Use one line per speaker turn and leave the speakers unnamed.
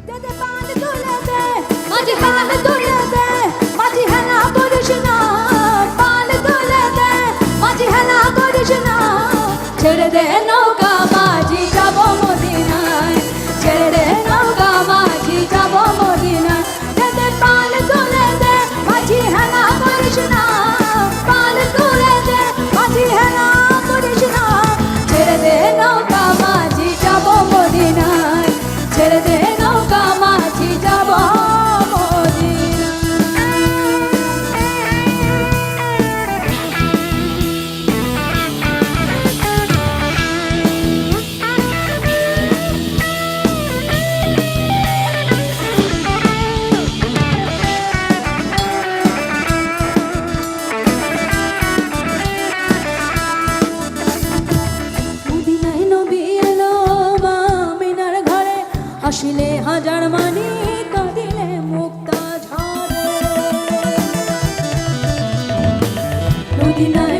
দে পান তুলে দে মাঝি পান তুলে দে মাঝি হেলা করিস না পান তুলে দে মাঝি হেলা করিস না ছেড়ে দে নৌকা মাঝি যাব মদিনায় ছেড়ে দে নৌকা মাঝি যাব মদিনায় দে পান তুলে দে মাঝি হেলা করিস না পান তুলে দে মাঝি হেলা করিস না ছেড়ে দে নৌকা মাঝি যাব মদিনায় ছেড়ে দে নৌকা মাঝি যাব মদিনায় নবী এলো মা আমিনার ঘরে আসিলে হাজার মানি কাঁদিলে মুক্তা ঝরে মদিনায়